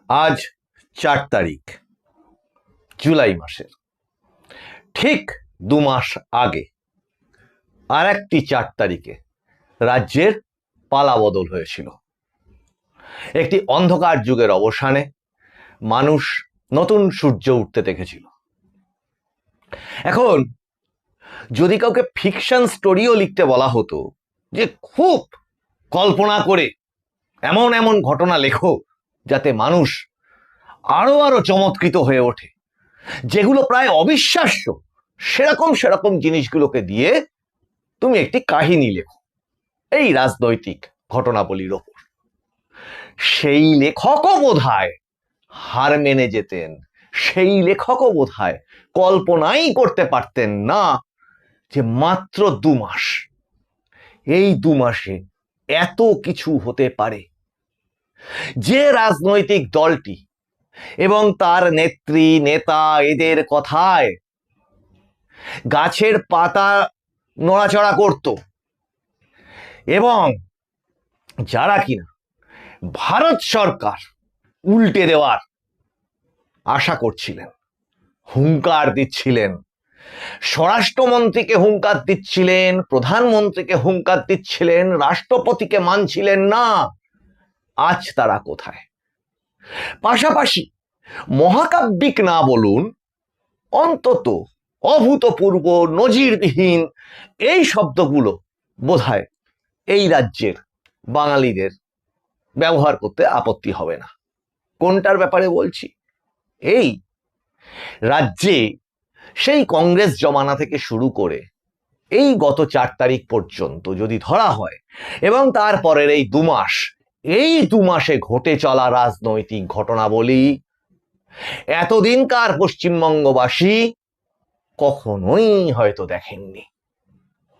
আজ 4 তারিখ জুলাই মাসের, ঠিক 2 মাস আগে আর একটি 4 তারিখে রাজ্যের পালা বদল হয়েছিল। একটি অন্ধকার যুগের অবসানে মানুষ নতুন সূর্য উঠতে দেখেছিল। এখন যদি কাউকে ফিকশন স্টোরিও লিখতে বলা হতো যে খুব কল্পনা করে এমন এমন ঘটনা লেখো যাতে মানুষ আরো আরো চমৎকৃত হয়ে ওঠে, যেগুলো প্রায় অবিশ্বাস্য, সেরকম জিনিসগুলোকে দিয়ে তুমি একটি কাহিনী লেখো এই রাজনৈতিক ঘটনাবলীর ওপর, সেই লেখকও বোধহয় হার মেনে যেতেন। সেই লেখকও বোধহয় কল্পনাই করতে পারতেন না যে মাত্র 2 মাস, এই 2 মাসে এত কিছু হতে পারে। যে রাজনৈতিক দলটি এবং তার নেত্রী নেতা এদের কথায় গাছের পাতা নড়াচড়া করত এবং যারা কিনা ভারত সরকার উল্টে দেওয়ার আশা করছিলেন, হুঙ্কার দিচ্ছিলেন, স্বরাষ্ট্রমন্ত্রীকে হুঙ্কার দিচ্ছিলেন, প্রধানমন্ত্রীকে হুঙ্কার দিচ্ছিলেন, রাষ্ট্রপতিকে মানছিলেন না, আজ তারা কোথায়? পাশাপাশি মহাকাব্যিক না বলুন, অন্তত অভূতপূর্ব নজিরবিহীন এই শব্দগুলো বোধহয় এই রাজ্যের বাঙালিদের ব্যবহার করতে আপত্তি হবে না। কোনটার ব্যাপারে বলছি? এই রাজ্যে সেই কংগ্রেস জমানা থেকে শুরু করে এই গত 4 তারিখ পর্যন্ত যদি ধরা হয় এবং তারপরের এই 2 মাস, এই 2 মাসে ঘটে চলা রাজনৈতিক ঘটনাবলী এতদিনকার পশ্চিমবঙ্গবাসী কখনোই হয়তো দেখেননি।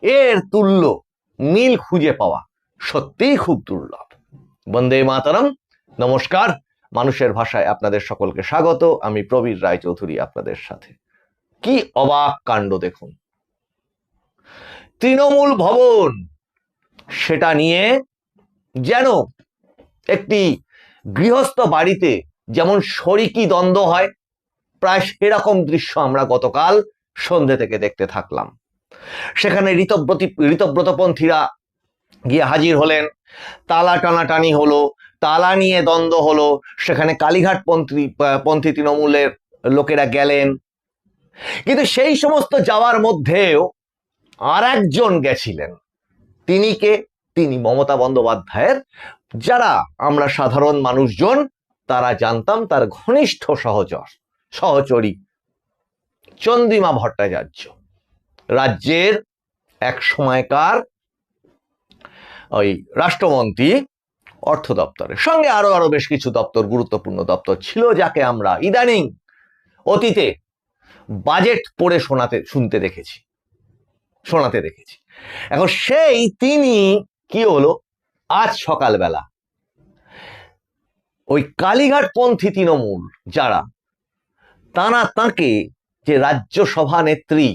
এর তুল্য মিল খুঁজে পাওয়া সত্যিই খুব দুর্লভ। বন্দে মাতরম। নমস্কার, মানুষের ভাষায় আপনাদের সকলকে স্বাগত। আমি প্রবীর রায়চৌধুরী আপনাদের সাথে। কি অবাক কাণ্ড দেখুন! তৃণমূল ভবন, সেটা নিয়ে যেন একটি গৃহস্থ বাড়িতে যেমন শরিকি দ্বন্দ্ব হয়, প্রায় সেরকম দৃশ্য আমরা গতকাল সন্ধ্যে থেকে দেখতে থাকলাম। সেখানে ঋতব্রতপন্থীরা গিয়ে হাজির হলেন, তালা টানাটানি হলো, তালা নিয়ে দ্বন্দ্ব হলো, সেখানে কালীঘাট পন্থী তৃণমূলের লোকেরা গেলেন। কিন্তু সেই সমস্ত যাওয়ার মধ্যেও আর একজন গেছিলেন। তিনি কে? তিনি মমতা বন্দ্যোপাধ্যায়ের, যারা আমরা সাধারণ মানুষজন তারা জানতাম, তার ঘনিষ্ঠ সহচরী চন্দ্রিমা ভট্টাচার্য, রাজ্যের এক সময়কার ওই রাষ্ট্রমন্ত্রী, অর্থ দপ্তরের সঙ্গে আরো বেশ কিছু দপ্তর, গুরুত্বপূর্ণ দপ্তর ছিল, যাকে আমরা ইদানিং অতীতে বাজেট পড়ে শোনাতে দেখেছি। এখন তিনি কি হলো, আজ সকালবেলা ওই কালীঘাট পন্থী তৃণমূল যারা, তাকে যে রাজ্যসভা নেত্রী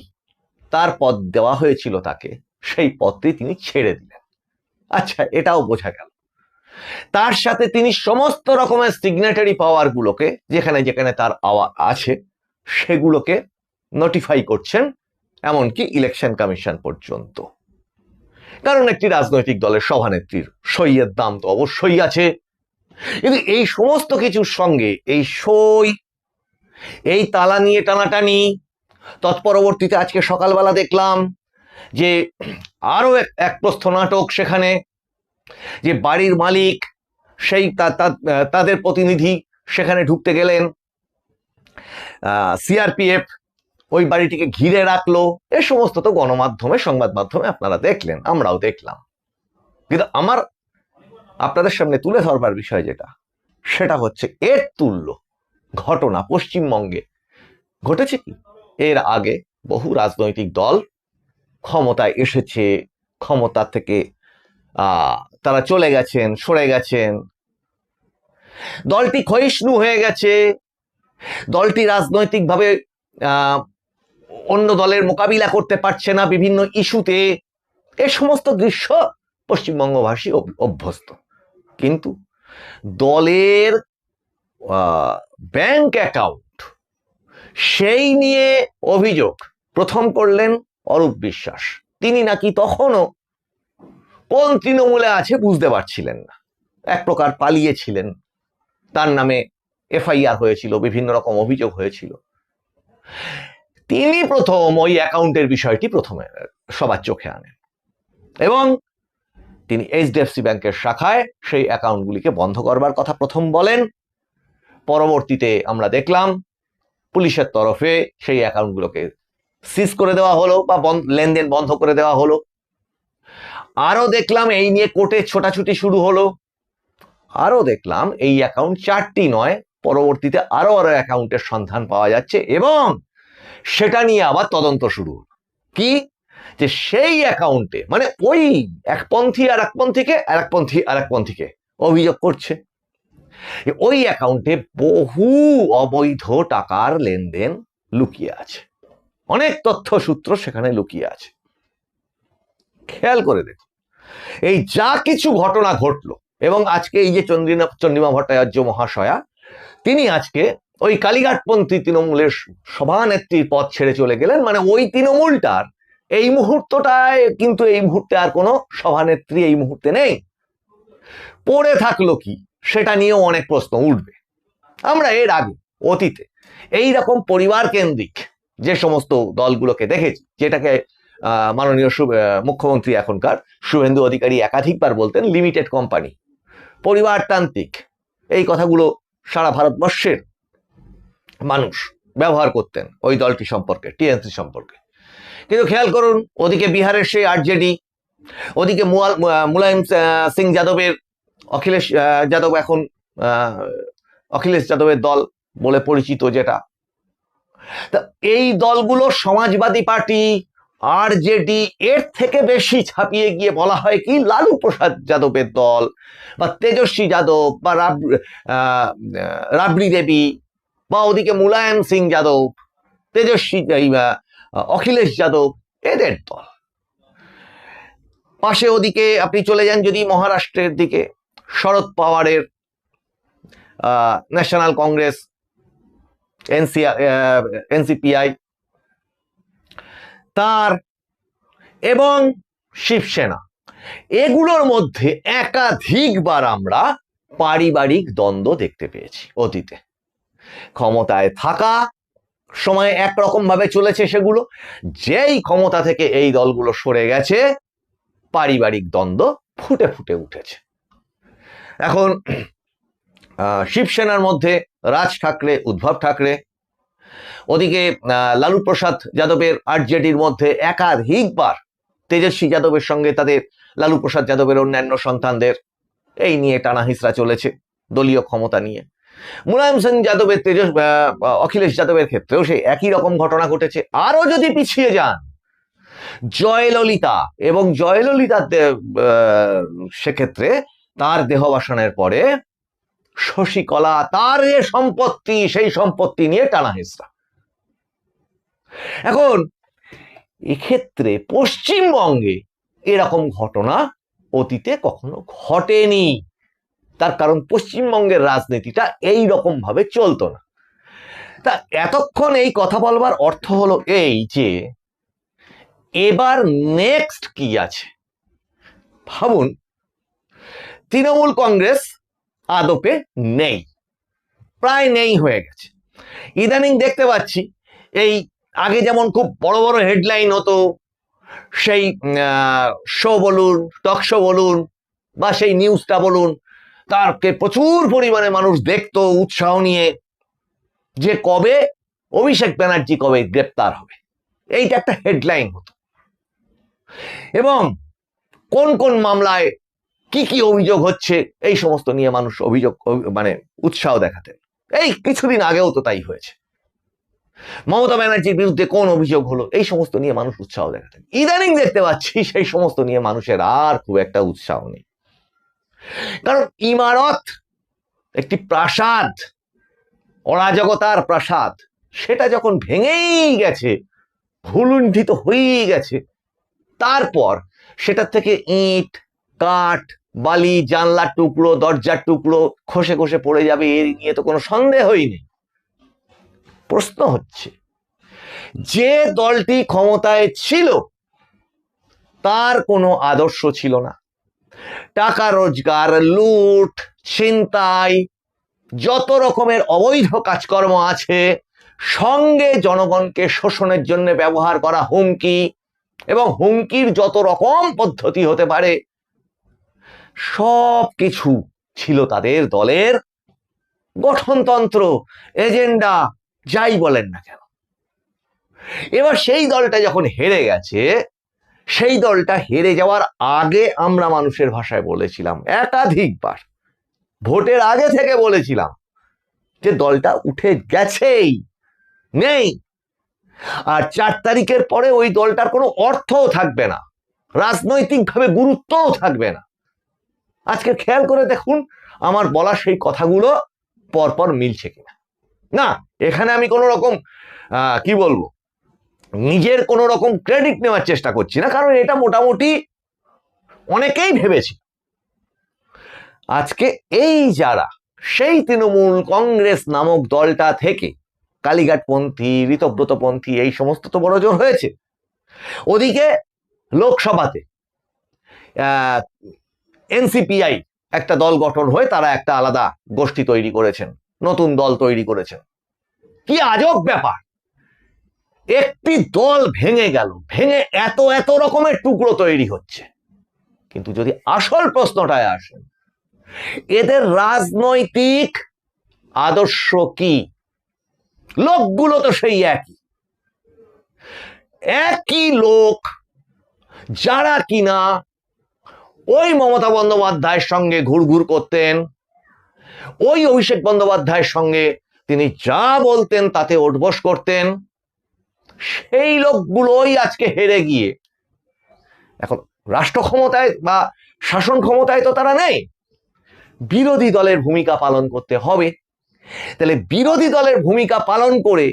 তার পদ দেওয়া হয়েছিল তাকে, সেই পদটি তিনি ছেড়ে দিলেন। আচ্ছা, এটাও বোঝা গেল। তার সাথে তিনি সমস্ত রকমের সিগনেটারি পাওয়ার গুলোকে, যেখানে যেখানে তার আওয়াজ আছে, সেগুলোকে নোটিফাই করছেন, এমনকি ইলেকশন কমিশন পর্যন্ত। কারণ একটি রাজনৈতিক দলের সভানেত্রীর সইয়ের দাম তো অবশ্যই আছে। কিন্তু এই সমস্ত কিছুর সঙ্গে এই সই, এই তালা নিয়ে টানাটানি, তৎপরবর্তীতে আজকে সকালবেলা দেখলাম যে আরো এক প্রস্থ নাটক, সেখানে যে বাড়ির মালিক, সেই তাদের প্রতিনিধি সেখানে ঢুকতে গেলেন, সিআরপিএফ ওই বাড়িটিকে ঘিরে রাখলো। এ সমস্ত তো গণমাধ্যমে, সংবাদ মাধ্যমে আপনারা দেখলেন, আমরাও দেখলাম। কিন্তু আমার আপনাদের সামনে তুলে ধরবার বিষয় সেটা হচ্ছে এর তুল্য ঘটনা পশ্চিমবঙ্গে ঘটেছে কি? এর আগে বহু রাজনৈতিক দল ক্ষমতায় এসেছে, ক্ষমতা থেকে তারা চলে গেছেন, সরে গেছেন, দলটি ক্ষয়িষ্ণু হয়ে গেছে, দলটি রাজনৈতিকভাবে অন্য দলের মোকাবিলা করতে পারছে না বিভিন্ন ইস্যুতে। এ সমস্ত দৃশ্য পশ্চিমবঙ্গবাসী অভ্যস্ত। কিন্তু দলের ব্যাংক অ্যাকাউন্ট, সেই নিয়ে অভিযোগ প্রথম করলেন অরূপ বিশ্বাস। তিনি নাকি তখনও কোন তৃণমূলে আছে বুঝতে পারছিলেন না, এক প্রকার পালিয়েছিলেন, তার নামে এফআইআর হয়েছিল, বিভিন্ন রকম অভিযোগ হয়েছিল। তিনি প্রথম ওই অ্যাকাউন্টের বিষয়টি প্রথমে সবার চোখে আনেন এবং তিনি এইচডিএফসি ব্যাংকের শাখায় সেই অ্যাকাউন্টগুলিকে বন্ধ করবার কথা প্রথম বলেন। পরবর্তীতে আমরা দেখলাম পুলিশের তরফে সেই অ্যাকাউন্টগুলোকে সিজ করে দেওয়া হলো বা লেনদেন বন্ধ করে দেওয়া হলো। আরো দেখলাম এই নিয়ে কোর্টে ছোটাছুটি শুরু হলো। আরো দেখলাম এই অ্যাকাউন্ট 4টি নয়, পরবর্তীতে আরো অ্যাকাউন্টের সন্ধান পাওয়া যাচ্ছে এবং সেটা নিয়ে আবার তদন্ত শুরু হলো। কি যে সেই অ্যাকাউন্টে মানে ওই একপন্থী আর একপন্থীকে, আর একপন্থী আর একপন্থীকে অভিযোগ করছে, ওই অ্যাকাউন্টে বহু অবৈধ টাকার লেনদেন লুকিয়ে আছে, অনেক তথ্য সূত্র সেখানে লুকিয়ে আছে। খেয়াল করে দেখুন এই যা কিছু ঘটনা ঘটলো এবং আজকে এই যে চন্দ্রিমা ভট্টাচার্য মহাশয়া, তিনি আজকে ওই কালীঘাটপন্থী তৃণমূলের সভানেত্রীর পদ ছেড়ে চলে গেলেন। মানে ওই তৃণমূলটার এই মুহূর্তটায় কিন্তু এই মুহূর্তে আর কোনো সভানেত্রী এই মুহূর্তে নেই। পড়ে থাকলো কি সেটা নিয়েও অনেক প্রশ্ন উঠবে। আমরা এর আগে অতীতে এই রকম পরিবার কেন্দ্রিক যে সমস্ত দলগুলোকে দেখেছি, যেটাকে মাননীয় মুখ্যমন্ত্রী এখনকার শুভেন্দু অধিকারী একাধিকবার বলতেন লিমিটেড কোম্পানি, পরিবারতান্ত্রিক, এই কথাগুলো সারা ভারতবর্ষের মানুষ ব্যবহার করতেন ওই দলটি সম্পর্কে, টিএমসি সম্পর্কে। কিন্তু খেয়াল করুন ওদিকে বিহারের সেই আরজেডি, ওদিকে মুলায়ম সিং যাদবের অখিলেশ যাদব, এখন অখিলেশ যাদবের দল বলে পরিচিত যেটা, তা এই দলগুলো সমাজবাদী পার্টি, আরজেডি, এর থেকে বেশি ছাপিয়ে গিয়ে বলা হয় কি লালু প্রসাদ যাদবের দল বা তেজস্বী যাদব বা রাবড়ি দেবী বা ওদিকে মুলায়ম সিং যাদব, তেজস্বী অখিলেশ যাদব, এদের দল। পাশে ওদিকে আপনি চলে যান যদি মহারাষ্ট্রের দিকে, শরদ পাওয়ারের ন্যাশনাল কংগ্রেস, এনসিপিআই, তার এবং শিবসেনা, এগুলোর মধ্যে একাধিকবার আমরা পারিবারিক দ্বন্দ্ব দেখতে পেয়েছি অতীতে। ক্ষমতায় থাকা সময় একরকম ভাবে চলেছে সেগুলো, যেই ক্ষমতা থেকে এই দলগুলো সরে গেছে পারিবারিক দ্বন্দ্ব ফুটে ফুটে উঠেছে। এখন শিবসেনার মধ্যে রাজ ঠাকরে, উদ্ধব ঠাকরে, ওদিকে লালু প্রসাদ যাদবের আরজেডির মধ্যে একাধিকবার তেজস্বী যাদবের সঙ্গে তাদের লালু প্রসাদ যাদবের অন্যান্য সন্তানদের এই নিয়ে টানাহিসড়া চলেছে দলীয় ক্ষমতা নিয়ে। মুলায়ম সিং যাদবের অখিলেশ যাদবের ক্ষেত্রেও সেই একই রকম ঘটনা ঘটেছে। আরো যদি পিছিয়ে যান জয়ললিতা, এবং জয়ললিতার সেক্ষেত্রে তার দেহবাসনের পরে শশীকলা, তার যে সম্পত্তি সেই সম্পত্তি নিয়ে টানাহেসরা। এখন এক্ষেত্রে পশ্চিমবঙ্গে এরকম ঘটনা অতীতে কখনো ঘটেনি, তার কারণ পশ্চিমবঙ্গের রাজনীতিটা এই রকম ভাবে চলতো না। তা এতক্ষণ এই কথা বলবার অর্থ হলো এই যে এবার নেক্সট কি আছে ভাবুন। তৃণমূল কংগ্রেস আদপে নেই, প্রায় নেই হয়ে গেছে। ইদানিং দেখতে পাচ্ছি এই আগে যেমন খুব বড় বড় হেডলাইন হতো, সেই শো বলুন, টক শো বলুন বা সেই নিউজটা বলুন, তারকে প্রচুর পরিমাণে মানুষ দেখতো উৎসাহ নিয়ে যে কবে অভিষেক ব্যানার্জি কবে গ্রেপ্তার হবে, এইটা একটা হেডলাইন হতো। এবং কোন কোন মামলায় কি কি অভিযোগ হচ্ছে এই সমস্ত নিয়ে মানুষ অভিযোগ মানে উৎসাহ দেখাতেন। এই কিছুদিন আগেও তো তাই হয়েছে, মমতা ব্যানার্জির বিরুদ্ধে কোন অভিযোগ হলো এই সমস্ত নিয়ে মানুষ উৎসাহ দেখাতেন। ইদানিং দেখতে পাচ্ছি সেই সমস্ত নিয়ে মানুষের আর খুব একটা উৎসাহ নেই, কারণ ইমারত, একটি প্রাসাদ, অরাজকতার প্রাসাদ, সেটা যখন ভেঙেই গেছে, ভুলুণ্ঠিত হয়েই গেছে, তারপর সেটার থেকে ইট, কাঠ, বালি, জানলার টুকরো, দরজার টুকরো খসে খসে পড়ে যাবে, এর নিয়ে তো কোনো সন্দেহই নেই। প্রশ্ন হচ্ছে, যে দলটি ক্ষমতায় ছিল তার কোনো আদর্শ ছিল না। টাকা রোজগার, লুট, ছিনতাই, যত রকমের অবৈধ কাজকর্ম আছে, সঙ্গে জনগণকে শোষণের জন্য ব্যবহার করা হুমকি, এবং হুমকির যত রকম পদ্ধতি হতে পারে সব কিছু ছিল তাদের দলের গঠনতন্ত্র, এজেন্ডা, যাই বলেন না কেন। এবার সেই দলটা যখন হেরে গেছে, সেই দলটা হেরে যাওয়ার আগে আমরা মানুষের ভাষায় বলেছিলাম একাধিকবার, ভোটের আগে থেকে বলেছিলাম যে দলটা উঠে গেছেই, নেই। আর 4 তারিখের পরে ওই দলটার কোনো অর্থও থাকবে না, রাজনৈতিকভাবে গুরুত্বও থাকবে না। আজকে খেয়াল করে দেখুন আমার বলা সেই কথাগুলো পরপর মিলছে কিনা। না, এখানে আমি কোনো রকম কি বলবো, নিজের কোনো রকম ক্রেডিট নেওয়ার চেষ্টা করছি না, কারণ এটা মোটামুটি অনেকেই ভেবেছি। আজকে এই যারা সেই তৃণমূল কংগ্রেস নামক দলটা থেকে কালীঘাটপন্থী, ঋতব্রতপন্থী এই সমস্ত তো বড় জোর হয়েছে, ওদিকে লোকসভাতে এনসিপিআই একটা দল গঠন হয়ে তারা একটা আলাদা গোষ্ঠী তৈরি করেছেন, নতুন দল তৈরি করেছেন। কি আজব ব্যাপার, একটি দল ভেঙে গেল, ভেঙে এত এত রকমের টুকরো তৈরি হচ্ছে। কিন্তু যদি আসল প্রশ্নটায় আসেন, এদের রাজনৈতিক আদর্শ কি? লোকগুলো তো সেই একই লোক, যারা কিনা ওই মমতা বন্দ্যোপাধ্যায়ের সঙ্গে ঘুরঘুর করতেন, ওই অভিষেক বন্দ্যোপাধ্যায়ের সঙ্গে তিনি যা বলতেন তাতে ওঠবোস করতেন, সেই লোকগুলোই আজকে হেরে গিয়ে এখন রাষ্ট্র ক্ষমতায় বা শাসন ক্ষমতায় তো তারা নেই, বিরোধী দলের ভূমিকা পালন করতে হবে। তাহলে বিরোধী দলের ভূমিকা পালন করে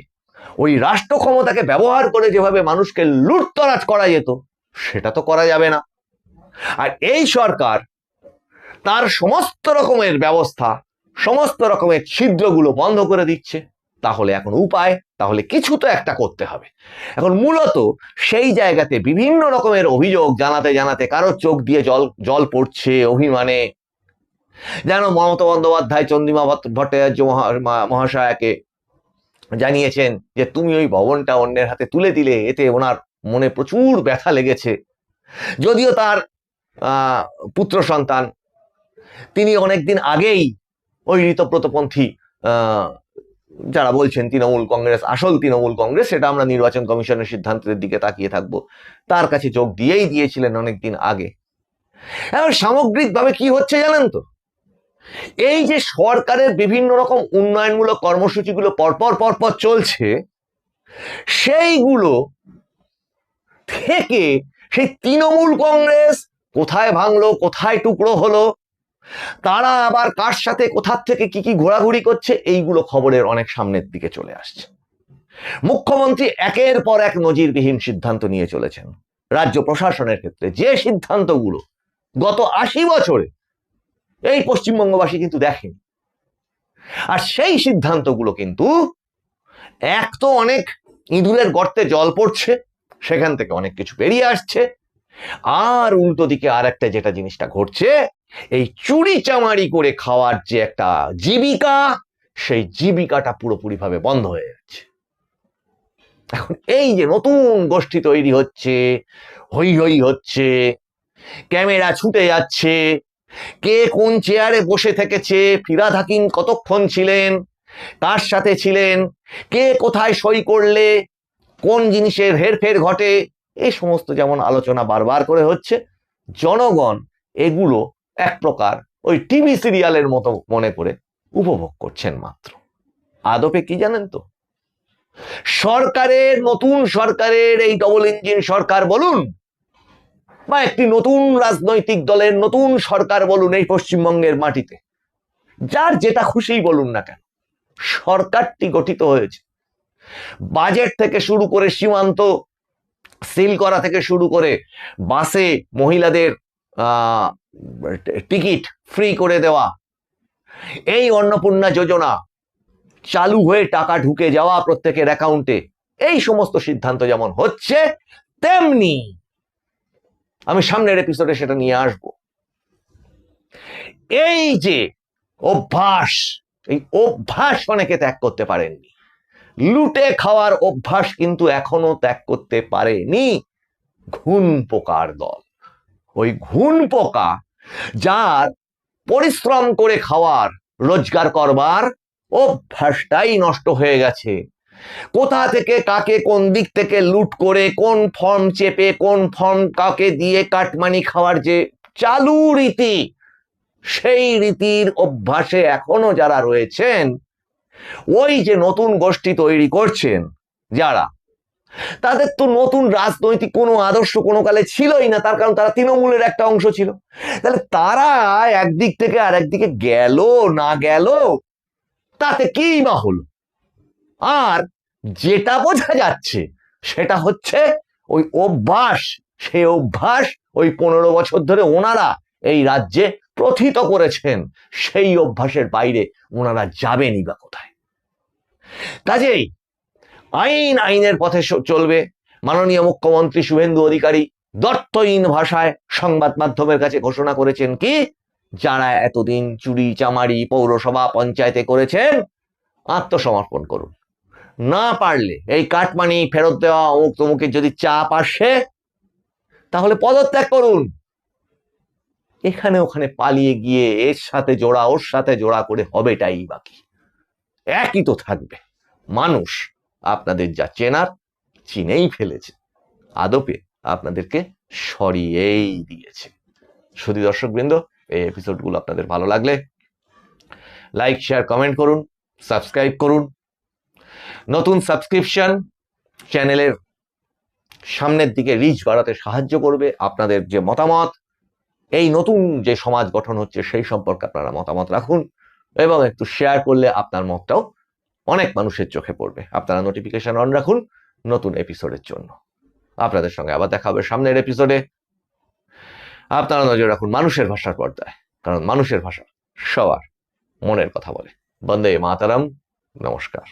ওই রাষ্ট্র ক্ষমতাকে ব্যবহার করে যেভাবে মানুষকে লুটতরাজ করা যেত সেটা তো করা যাবে না। আর এই সরকার তার সমস্ত রকমের ব্যবস্থা, সমস্ত রকমের ছিদ্রগুলো বন্ধ করে দিচ্ছে। তাহলে এখন উপায়, তাহলে কিছু তো একটা করতে হবে। এখন মূলত সেই জায়গাতে বিভিন্ন রকমের অভিযোগ জানাতে জানাতে কারো চোখ দিয়ে জল পড়ছে অভিমানে, যেন মমতা বন্দ্যোপাধ্যায় চন্দ্রিমা ভট্টাচার্য মহাশয়াকে জানিয়েছেন যে তুমি ওই ভবনটা অন্যের হাতে তুলে দিলে, এতে ওনার মনে প্রচুর ব্যথা লেগেছে। যদিও তার পুত্র সন্তান, তিনি অনেকদিন আগেই ওই ঋতব্রতপন্থী যারা বলছেন তৃণমূল কংগ্রেস, আসল তৃণমূল কংগ্রেস, সেটা আমরা নির্বাচন কমিশনের সিদ্ধান্তের দিকে তাকিয়ে থাকবো, তার কাছে যোগ দিয়েই দিয়েছিলেন অনেকদিন আগে। এবার সামগ্রিকভাবে কি হচ্ছে জানেন তো, এই যে সরকারের বিভিন্ন রকম উন্নয়নমূলক কর্মসূচিগুলো পরপর পরপর চলছে, সেইগুলো থেকে সেই তৃণমূল কংগ্রেস কোথায় ভাঙলো, কোথায় টুকরো হলো, তারা আবার কার সাথে কোথার থেকে কি কি ঘোরাঘুরি করছে, এইগুলো খবরের অনেক সামনের দিকে চলে আসছে। মুখ্যমন্ত্রী একের পর এক নজিরবিহীন সিদ্ধান্ত নিয়ে চলেছেন রাজ্য প্রশাসনের ক্ষেত্রে, যে সিদ্ধান্তগুলো গত 80 বছরে এই পশ্চিমবঙ্গবাসী কিন্তু দেখেনি। আর সেই সিদ্ধান্তগুলো কিন্তু এক তো অনেক ইঁদুরের গর্তে জল পড়ছে, সেখান থেকে অনেক কিছু বেরিয়ে আসছে, আর উল্টো দিকে আর একটা যেটা জিনিসটা ঘটছে, এই চুরি চামারি করে খাওয়ার যে একটা জীবিকা, সেই জীবিকাটা পুরোপুরি ভাবে বন্ধ হয়ে যাচ্ছে। এখন এই যে নতুন গোষ্ঠী তৈরি হচ্ছে, হই হই হচ্ছে, ক্যামেরা ছুটে যাচ্ছে, কে কোন চেয়ারে বসে থেকেছে, ফিরাদ হাকিম কতক্ষণ ছিলেন, কার সাথে ছিলেন, কে কোথায় সই করলে, কোন জিনিসের হেরফের ঘটে, এই সমস্ত যেমন আলোচনা বারবার করে হচ্ছে, জনগণ এগুলো এক প্রকার ওই টিভি সিরিয়ালের মতো মনে করে উপভোগ করছেন মাত্র। আদপে কি জানেন তো, সরকারের, নতুন সরকারের এই ডবল ইঞ্জিন সরকার বলুন বা একটি নতুন রাজনৈতিক দলের নতুন সরকার বলুন, এই পশ্চিমবঙ্গের মাটিতে যার যেটা খুশি বলুন না কেন, সরকারটি গঠিত হয়েছে বাজেট থেকে শুরু করে, সীমান্ত সিল করা থেকে শুরু করে, বাসে মহিলাদের টিকিট ফ্রি করে দেওয়া, এই অন্নপূর্ণা যোজনা চালু হয়ে টাকা ঢুকে যাওয়া প্রত্যেকের অ্যাকাউন্টে, এই সমস্ত সিদ্ধান্ত যেমন হচ্ছে, তেমনি আমি সামনের এপিসোডে সেটা নিয়ে আসব। এই যে অভ্যাস, এই অভ্যাস অনেকে ত্যাগ করতে পারেননি। লুটে খাওয়ার অভ্যাস কিন্তু এখনো ত্যাগ করতে পারেনি ঘুণ পোকার দল। ওই ঘুণ পোকা, যার পরিশ্রম করে খাওয়ার, রোজগার করবার অভ্যাসটাই নষ্ট হয়ে গেছে। কোথা থেকে কাকে কোন দিক থেকে লুট করে, কোন ফর্ম চেপে কোন ফর্ম কাকে দিয়ে কাটমানি খাওয়ার যে চালু রীতি, সেই রীতির অভ্যাসে এখনো যারা রয়েছেন, ওই যে নতুন গোষ্ঠী তৈরি করছেন যারা, তাদের তো নতুন রাজনৈতিক কোনো আদর্শ কোনো কালে ছিলই না, তার কারণ তারা তৃণমূলের একটা অংশ ছিল। তাহলে তারা একদিক থেকে আর একদিকে গেল না গেল, তাতে কি বা হলো? আর যেটা বোঝা যাচ্ছে সেটা হচ্ছে ওই অভ্যাস, সেই অভ্যাস ওই 15 বছর ধরে ওনারা এই রাজ্যে প্রথিত করেছেন, সেই অভ্যাসের বাইরে ওনারা যাবেনই বা কোথায়? কাজেই আইন আইনের পথে চলবে। মাননীয় মুখ্যমন্ত্রী শুভেন্দু অধিকারী দর্থহীন ভাষায় সংবাদ মাধ্যমের কাছে ঘোষণা করেছেন কি, যারা এতদিন চুরি চামারি পৌরসভা পঞ্চায়েতে করেছেন, আত্মসমর্পণ করুন। না পারলে এই কাটমানি ফেরত দেওয়া অমুক তমুকের যদি চাপ আসে, তাহলে পদত্যাগ করুন। এখানে ওখানে পালিয়ে গিয়ে এর সাথে জোড়া ওর সাথে জোড়া করে হবেটাই বাকি, একই তো থাকবে। মানুষ আপনাদের যা চেনার চিনেই ফেলেছে, আদপে আপনাদেরকে সরিয়েই দিয়েছে। শুধু দর্শকবৃন্দ, এই এপিসোডগুলো আপনাদের ভালো লাগলে লাইক শেয়ার কমেন্ট করুন, সাবস্ক্রাইব করুন। নতুন সাবস্ক্রিপশন চ্যানেলের সামনের দিকে রিচ বাড়াতে সাহায্য করবে। আপনাদের যে মতামত, এই নতুন যে সমাজ গঠন হচ্ছে সেই সম্পর্কে আপনারা মতামত রাখুন, এবং একটু শেয়ার করলে আপনার মতটাও অনেক মানুষের চোখে পড়বে। আপনারা নোটিফিকেশন অন রাখুন নতুন এপিসোডের জন্য। আপনাদের সঙ্গে আবার দেখা হবে সামনের এপিসোডে। আপনারা নজর রাখুন মানুষের ভাষার পর্দায়, কারণ মানুষের ভাষা সবার মনের কথা বলে। বন্দে মাতারাম, নমস্কার।